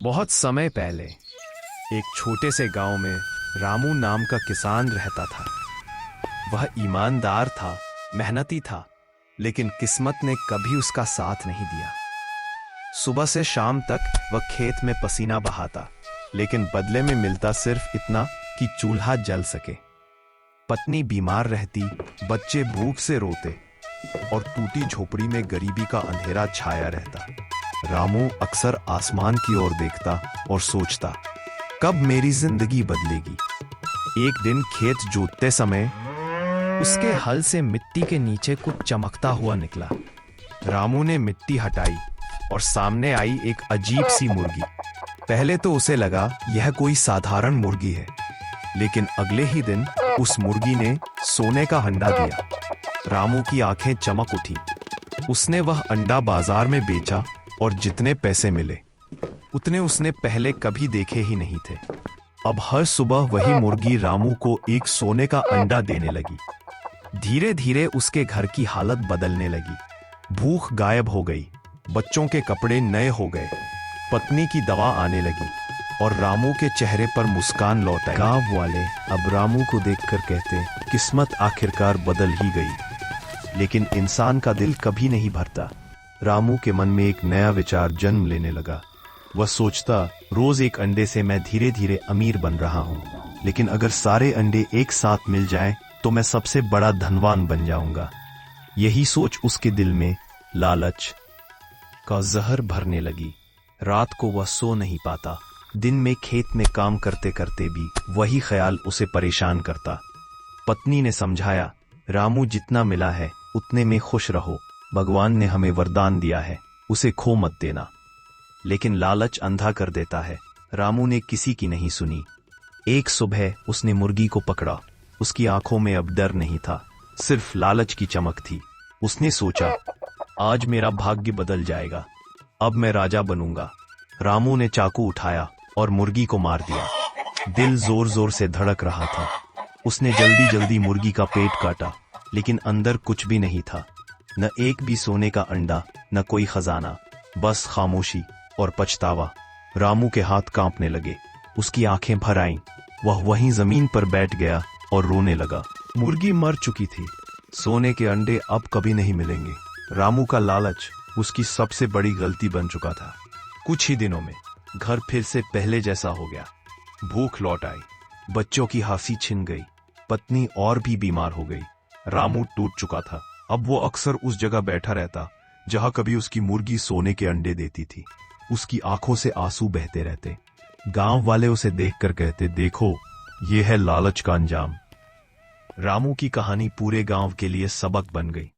बहुत समय पहले एक छोटे से गांव में रामू नाम का किसान रहता था। वह ईमानदार था, मेहनती था, लेकिन किस्मत ने कभी उसका साथ नहीं दिया। सुबह से शाम तक वह खेत में पसीना बहाता, लेकिन बदले में मिलता सिर्फ इतना कि चूल्हा जल सके। पत्नी बीमार रहती, बच्चे भूख से रोते और टूटी झोपड़ी में गरीबी का अंधेरा छाया रहता। रामू अक्सर आसमान की ओर देखता और सोचता, कब मेरी जिंदगी बदलेगी। एक दिन खेत जोतते समय उसके हल से मिट्टी के नीचे कुछ चमकता हुआ निकला। रामू ने मिट्टी हटाई और सामने आई एक अजीब सी मुर्गी। पहले तो उसे लगा यह कोई साधारण मुर्गी है, लेकिन अगले ही दिन उस मुर्गी ने सोने का अंडा दिया। रामू की आंखें चमक उठी। उसने वह अंडा बाजार में बेचा और जितने पैसे मिले उतने उसने पहले कभी देखे ही नहीं थे। अब हर सुबह वही मुर्गी रामू को एक सोने का अंडा देने लगी। धीरे धीरे उसके घर की हालत बदलने लगी। भूख गायब हो गई, बच्चों के कपड़े नए हो गए, पत्नी की दवा आने लगी और रामू के चेहरे पर मुस्कान लौट आई। गांव वाले अब रामू को देखकर कहते, किस्मत आखिरकार बदल ही गई। लेकिन इंसान का दिल कभी नहीं भरता। रामू के मन में एक नया विचार जन्म लेने लगा। वह सोचता, रोज एक अंडे से मैं धीरे धीरे अमीर बन रहा हूँ, लेकिन अगर सारे अंडे एक साथ मिल जाएं, तो मैं सबसे बड़ा धनवान बन जाऊंगा। यही सोच उसके दिल में लालच का जहर भरने लगी। रात को वह सो नहीं पाता। दिन में खेत में काम करते करते भी वही ख्याल उसे परेशान करता। पत्नी ने समझाया, रामू जितना मिला है उतने में खुश रहो। भगवान ने हमें वरदान दिया है, उसे खो मत देना। लेकिन लालच अंधा कर देता है। रामू ने किसी की नहीं सुनी। एक सुबह उसने मुर्गी को पकड़ा। उसकी आंखों में अब डर नहीं था, सिर्फ लालच की चमक थी। उसने सोचा, आज मेरा भाग्य बदल जाएगा, अब मैं राजा बनूंगा। रामू ने चाकू उठाया और मुर्गी को मार दिया। दिल जोर जोर से धड़क रहा था। उसने जल्दी जल्दी मुर्गी का पेट काटा, लेकिन अंदर कुछ भी नहीं था। न एक भी सोने का अंडा, न कोई खजाना, बस खामोशी और पछतावा। रामू के हाथ कांपने लगे, उसकी आंखें भर आईं। वह वहीं जमीन पर बैठ गया और रोने लगा। मुर्गी मर चुकी थी, सोने के अंडे अब कभी नहीं मिलेंगे। रामू का लालच उसकी सबसे बड़ी गलती बन चुका था। कुछ ही दिनों में घर फिर से पहले जैसा हो गया। भूख लौट आई, बच्चों की हंसी छिन गई, पत्नी और भी बीमार हो गई। रामू टूट चुका था। अब वो अक्सर उस जगह बैठा रहता जहां कभी उसकी मुर्गी सोने के अंडे देती थी। उसकी आंखों से आंसू बहते रहते। गांव वाले उसे देखकर कहते, देखो, ये है लालच का अंजाम। रामू की कहानी पूरे गांव के लिए सबक बन गई।